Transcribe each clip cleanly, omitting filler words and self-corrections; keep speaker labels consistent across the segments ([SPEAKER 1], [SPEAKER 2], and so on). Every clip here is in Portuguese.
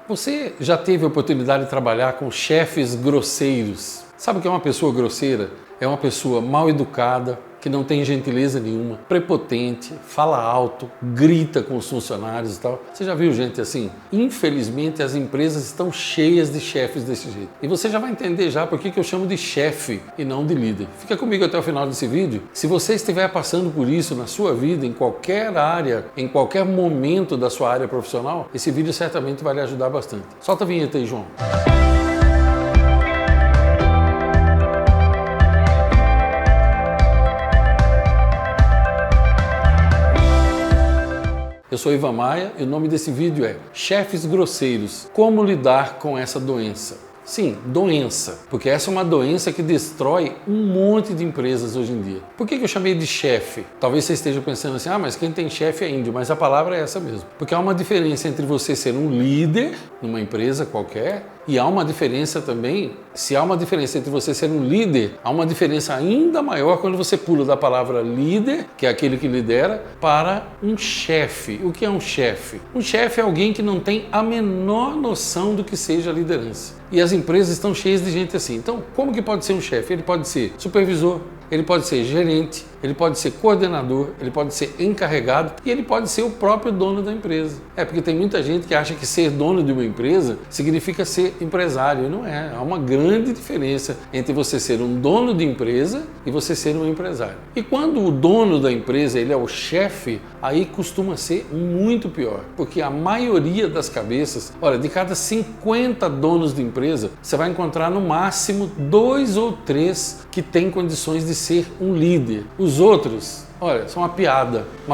[SPEAKER 1] Você já teve a oportunidade de trabalhar com chefes grosseiros? Sabe o que é uma pessoa grosseira? É uma pessoa mal educada, que não tem gentileza nenhuma, prepotente, fala alto, grita com os funcionários e tal. Você já viu gente assim? Infelizmente as empresas estão cheias de chefes desse jeito. E você já vai entender já por que eu chamo de chefe e não de líder. Fica comigo até o final desse vídeo. Se você estiver passando por isso na sua vida, em qualquer área, em qualquer momento da sua área profissional, esse vídeo certamente vai lhe ajudar bastante. Solta a vinheta aí, João. Eu sou Ivan Maia e o nome desse vídeo é Chefes Grosseiros, como lidar com essa doença? Sim, doença, porque essa é uma doença que destrói um monte de empresas hoje em dia. Por que eu chamei de chefe? Talvez você esteja pensando assim, mas quem tem chefe é índio, mas a palavra é essa mesmo. Porque há uma diferença entre você ser um líder numa empresa qualquer e há uma diferença também, se há uma diferença entre você ser um líder, há uma diferença ainda maior quando você pula da palavra líder, que é aquele que lidera, para um chefe. O que é um chefe? Um chefe é alguém que não tem a menor noção do que seja a liderança. E as empresas estão cheias de gente assim. Então, como que pode ser um chefe? Ele pode ser supervisor, ele pode ser gerente, ele pode ser coordenador, ele pode ser encarregado e ele pode ser o próprio dono da empresa. Porque tem muita gente que acha que ser dono de uma empresa significa ser empresário, e não é. Há uma grande diferença entre você ser um dono de empresa e você ser um empresário. E quando o dono da empresa ele é o chefe, aí costuma ser muito pior, porque a maioria das cabeças, olha, de cada 50 donos de empresa, você vai encontrar no máximo 2 ou 3 que têm condições de ser um líder. Os outros, olha, são uma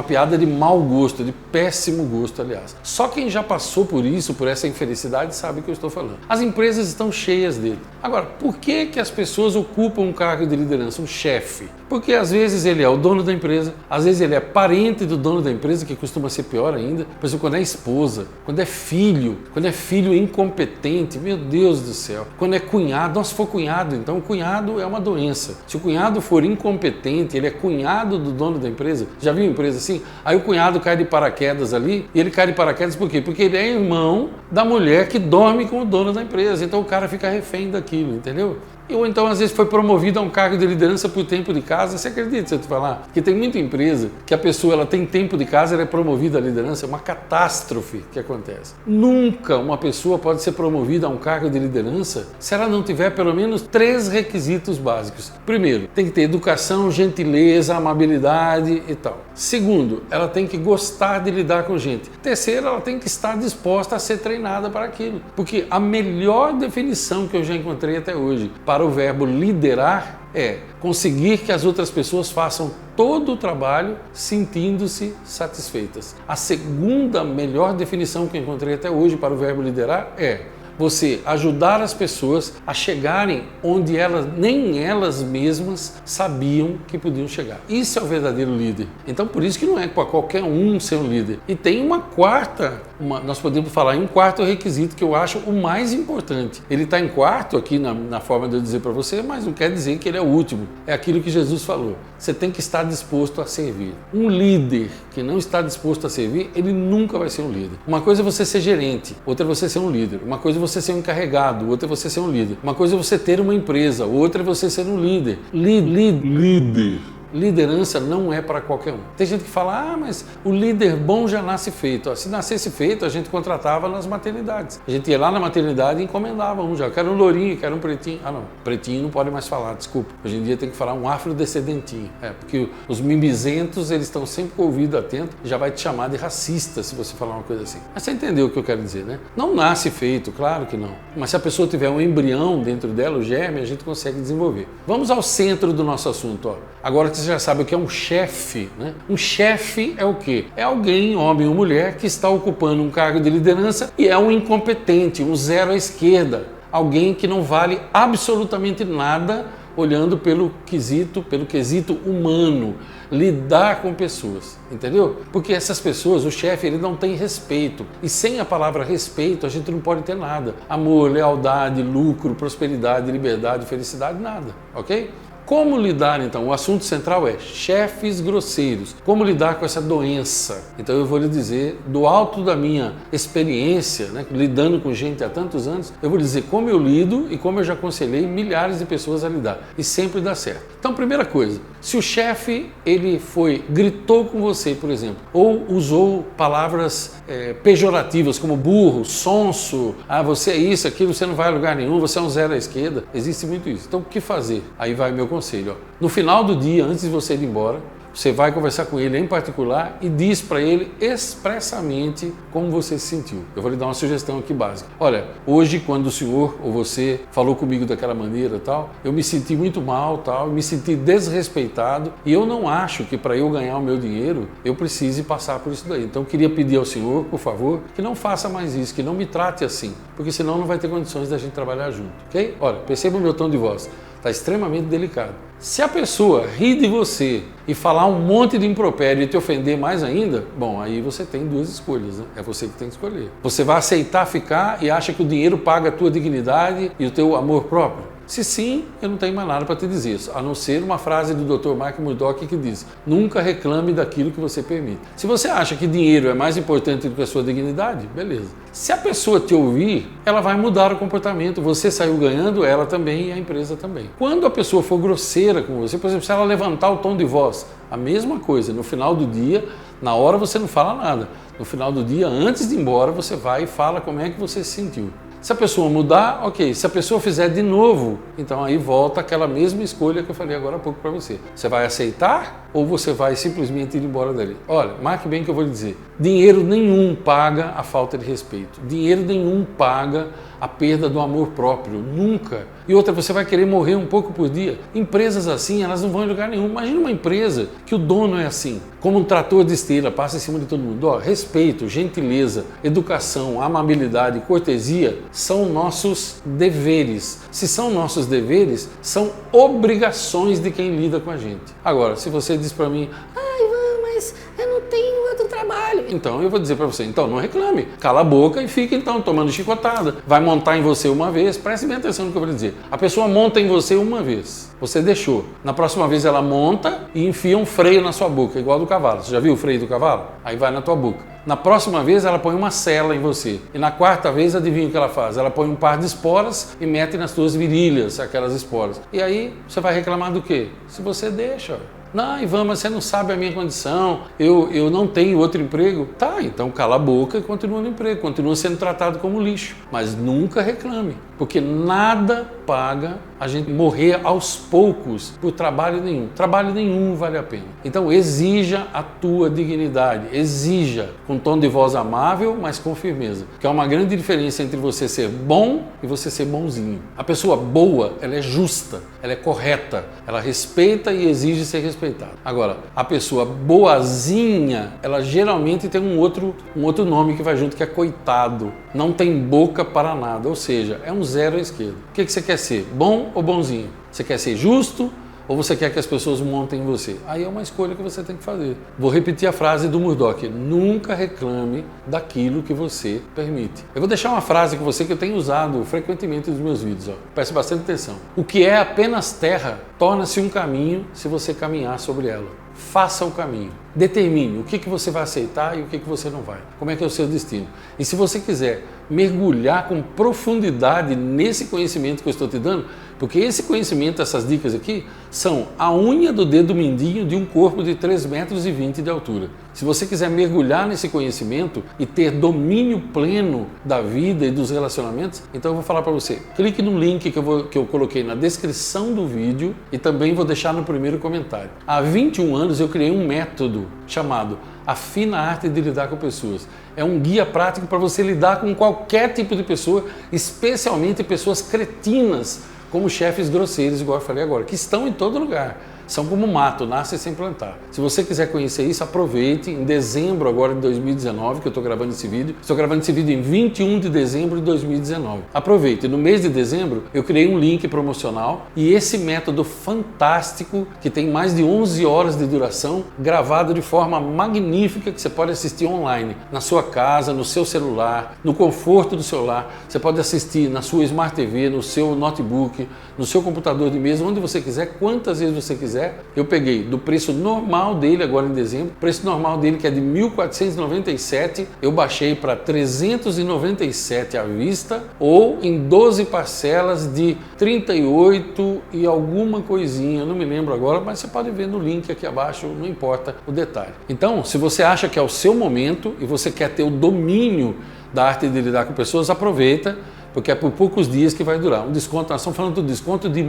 [SPEAKER 1] piada de mau gosto, de péssimo gosto, aliás. Só quem já passou por isso, por essa infelicidade, sabe o que eu estou falando. As empresas estão cheias dele. Agora, por que as pessoas ocupam um cargo de liderança, um chefe? Porque às vezes ele é o dono da empresa, às vezes ele é parente do dono da empresa, que costuma ser pior ainda. Por exemplo, quando é esposa, quando é filho incompetente, meu Deus do céu. Quando é cunhado, nossa, se for cunhado, então o cunhado é uma doença. Se o cunhado for incompetente, ele é cunhado do dono da empresa. Já viu empresa assim? Aí o cunhado cai de paraquedas ali, e ele cai de paraquedas por quê? Porque ele é irmão da mulher que dorme com o dono da empresa. Então o cara fica refém daquilo, entendeu? Ou então, às vezes, foi promovido a um cargo de liderança por tempo de casa. Você acredita se eu te falar? Que tem muita empresa que a pessoa ela tem tempo de casa, ela é promovida à liderança. É uma catástrofe que acontece. Nunca uma pessoa pode ser promovida a um cargo de liderança se ela não tiver pelo menos 3 requisitos básicos. Primeiro, tem que ter educação, gentileza, amabilidade e tal. Segundo, ela tem que gostar de lidar com gente. Terceiro, ela tem que estar disposta a ser treinada para aquilo. Porque a melhor definição que eu já encontrei até hoje para o verbo liderar é conseguir que as outras pessoas façam todo o trabalho sentindo-se satisfeitas. A segunda melhor definição que eu encontrei até hoje para o verbo liderar é você ajudar as pessoas a chegarem onde nem elas mesmas sabiam que podiam chegar. Isso é o verdadeiro líder. Então, por isso que não é para qualquer um ser um líder. E tem nós podemos falar em um quarto requisito que eu acho o mais importante. Ele está em quarto aqui na forma de eu dizer para você, mas não quer dizer que ele é o último. É aquilo que Jesus falou. Você tem que estar disposto a servir. Um líder que não está disposto a servir, ele nunca vai ser um líder. Uma coisa é você ser gerente, outra é você ser um líder. Uma coisa é você ser um encarregado, outra é você ser um líder. Uma coisa é você ter uma empresa, outra é você ser um líder. Líder. Liderança não é para qualquer um. Tem gente que fala, mas o líder bom já nasce feito. Se nascesse feito, a gente contratava nas maternidades. A gente ia lá na maternidade e encomendava um já. Quero um lourinho, quero um pretinho. Não, pretinho não pode mais falar, desculpa. Hoje em dia tem que falar um afrodescendentinho. Porque os mimizentos, eles estão sempre com o ouvido atento e já vai te chamar de racista se você falar uma coisa assim. Mas você entendeu o que eu quero dizer, né? Não nasce feito, claro que não. Mas se a pessoa tiver um embrião dentro dela, o germe, a gente consegue desenvolver. Vamos ao centro do nosso assunto, Agora que você já sabe o que é um chefe, né? Um chefe é o quê? É alguém, homem ou mulher, que está ocupando um cargo de liderança e é um incompetente, um zero à esquerda. Alguém que não vale absolutamente nada olhando pelo quesito humano, lidar com pessoas, entendeu? Porque essas pessoas, o chefe, ele não tem respeito. E sem a palavra respeito, a gente não pode ter nada. Amor, lealdade, lucro, prosperidade, liberdade, felicidade, nada, ok? Como lidar então? O assunto central é chefes grosseiros. Como lidar com essa doença? Então eu vou lhe dizer, do alto da minha experiência, né, lidando com gente há tantos anos, eu vou dizer como eu lido e como eu já aconselhei milhares de pessoas a lidar. E sempre dá certo. Então, primeira coisa, se o chefe gritou com você, por exemplo, ou usou palavras pejorativas como burro, sonso, você é isso, aquilo, você não vai a lugar nenhum, você é um zero à esquerda, existe muito isso. Então o que fazer? Aí vai meu conselho. No final do dia, antes de você ir embora, você vai conversar com ele em particular e diz para ele expressamente como você se sentiu. Eu vou lhe dar uma sugestão aqui básica. Olha, hoje quando o senhor ou você falou comigo daquela maneira tal, eu me senti muito mal tal, me senti desrespeitado e eu não acho que para eu ganhar o meu dinheiro eu precise passar por isso daí. Então eu queria pedir ao senhor, por favor, que não faça mais isso, que não me trate assim, porque senão não vai ter condições da gente trabalhar junto, ok? Olha, perceba o meu tom de voz. Está extremamente delicado. Se a pessoa rir de você e falar um monte de impropério e te ofender mais ainda, bom, aí você tem duas escolhas, né? É você que tem que escolher. Você vai aceitar ficar e acha que o dinheiro paga a tua dignidade e o teu amor próprio? Se sim, eu não tenho mais nada para te dizer, a não ser uma frase do Dr. Mark Murdock que diz: nunca reclame daquilo que você permite. Se você acha que dinheiro é mais importante do que a sua dignidade, beleza. Se a pessoa te ouvir, ela vai mudar o comportamento. Você saiu ganhando, ela também e a empresa também. Quando a pessoa for grosseira com você, por exemplo, se ela levantar o tom de voz, a mesma coisa. No final do dia, na hora você não fala nada. No final do dia, antes de ir embora, você vai e fala como é que você se sentiu. Se a pessoa mudar, ok. Se a pessoa fizer de novo, então aí volta aquela mesma escolha que eu falei agora há pouco para você. Você vai aceitar ou você vai simplesmente ir embora dali? Olha, marque bem o que eu vou lhe dizer. Dinheiro nenhum paga a falta de respeito. Dinheiro nenhum paga a perda do amor próprio. Nunca. E outra, você vai querer morrer um pouco por dia. Empresas assim, elas não vão em lugar nenhum. Imagina uma empresa que o dono é assim, como um trator de esteira, passa em cima de todo mundo. Ó, respeito, gentileza, educação, amabilidade, cortesia são nossos deveres. Se são nossos deveres, são obrigações de quem lida com a gente. Agora, se você diz para mim, mas eu não tenho outro trabalho. Então eu vou dizer para você, então não reclame, cala a boca e fica então tomando chicotada. Vai montar em você uma vez, preste bem atenção no que eu vou dizer. A pessoa monta em você uma vez, você deixou. Na próxima vez ela monta e enfia um freio na sua boca, igual do cavalo. Você já viu o freio do cavalo? Aí vai na tua boca. Na próxima vez ela põe uma sela em você. E na quarta vez, adivinha o que ela faz? Ela põe um par de esporas e mete nas tuas virilhas aquelas esporas. E aí você vai reclamar do quê? Se você deixa. Não, Ivan, mas você não sabe a minha condição, eu não tenho outro emprego. Tá, então cala a boca e continua no emprego, continua sendo tratado como lixo. Mas nunca reclame, porque nada paga a gente morrer aos poucos por trabalho nenhum. Trabalho nenhum vale a pena. Então exija a tua dignidade, exija com tom de voz amável, mas com firmeza. Que é uma grande diferença entre você ser bom e você ser bonzinho. A pessoa boa, ela é justa, ela é correta, ela respeita e exige ser respeitada. Agora, a pessoa boazinha, ela geralmente tem um outro nome que vai junto, que é coitado. Não tem boca para nada, ou seja, é um zero à esquerda. O que você quer ser? Bom ou bonzinho? Você quer ser justo ou você quer que as pessoas montem em você? Aí é uma escolha que você tem que fazer. Vou repetir a frase do Murdock: nunca reclame daquilo que você permite. Eu vou deixar uma frase com você que eu tenho usado frequentemente nos meus vídeos. Preste bastante atenção. O que é apenas terra torna-se um caminho se você caminhar sobre ela. Faça o caminho. Determine o que você vai aceitar e o que você não vai. Como é que é o seu destino. E se você quiser mergulhar com profundidade nesse conhecimento que eu estou te dando, porque esse conhecimento, essas dicas aqui, são a unha do dedo mindinho de um corpo de 3,20 metros de altura. Se você quiser mergulhar nesse conhecimento e ter domínio pleno da vida e dos relacionamentos, então eu vou falar para você, clique no link que eu coloquei na descrição do vídeo e também vou deixar no primeiro comentário. Há 21 anos eu criei um método chamado A Fina Arte de Lidar com Pessoas. É um guia prático para você lidar com qualquer tipo de pessoa, especialmente pessoas cretinas, como chefes grosseiros, igual eu falei agora, que estão em todo lugar. são como mato, nascem sem plantar. Se você quiser conhecer isso, aproveite. Em dezembro agora de 2019, que eu estou gravando esse vídeo, estou gravando esse vídeo em 21 de dezembro de 2019. Aproveite. No mês de dezembro, eu criei um link promocional e esse método fantástico, que tem mais de 11 horas de duração, gravado de forma magnífica, que você pode assistir online, na sua casa, no seu celular, no conforto do seu lar. Você pode assistir na sua Smart TV, no seu notebook, no seu computador de mesa, onde você quiser, quantas vezes você quiser. Eu peguei do preço normal dele agora em dezembro, o preço normal dele que é de R$ 1.497, eu baixei para R$ 397 à vista ou em 12 parcelas de 38 e alguma coisinha, eu não me lembro agora, mas você pode ver no link aqui abaixo, não importa o detalhe. Então, se você acha que é o seu momento e você quer ter o domínio da arte de lidar com pessoas, aproveita, porque é por poucos dias que vai durar. Um desconto, nós estamos falando do desconto de R$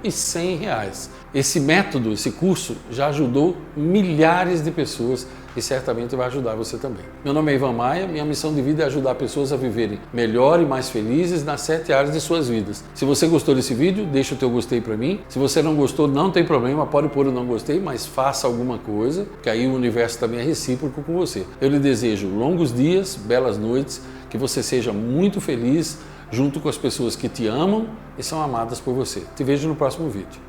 [SPEAKER 1] 1.100. Esse método, esse curso, já ajudou milhares de pessoas e certamente vai ajudar você também. Meu nome é Ivan Maia, minha missão de vida é ajudar pessoas a viverem melhor e mais felizes nas 7 áreas de suas vidas. Se você gostou desse vídeo, deixa o teu gostei para mim. Se você não gostou, não tem problema, pode pôr o não gostei, mas faça alguma coisa, que aí o universo também é recíproco com você. Eu lhe desejo longos dias, belas noites, que você seja muito feliz, junto com as pessoas que te amam e são amadas por você. Te vejo no próximo vídeo.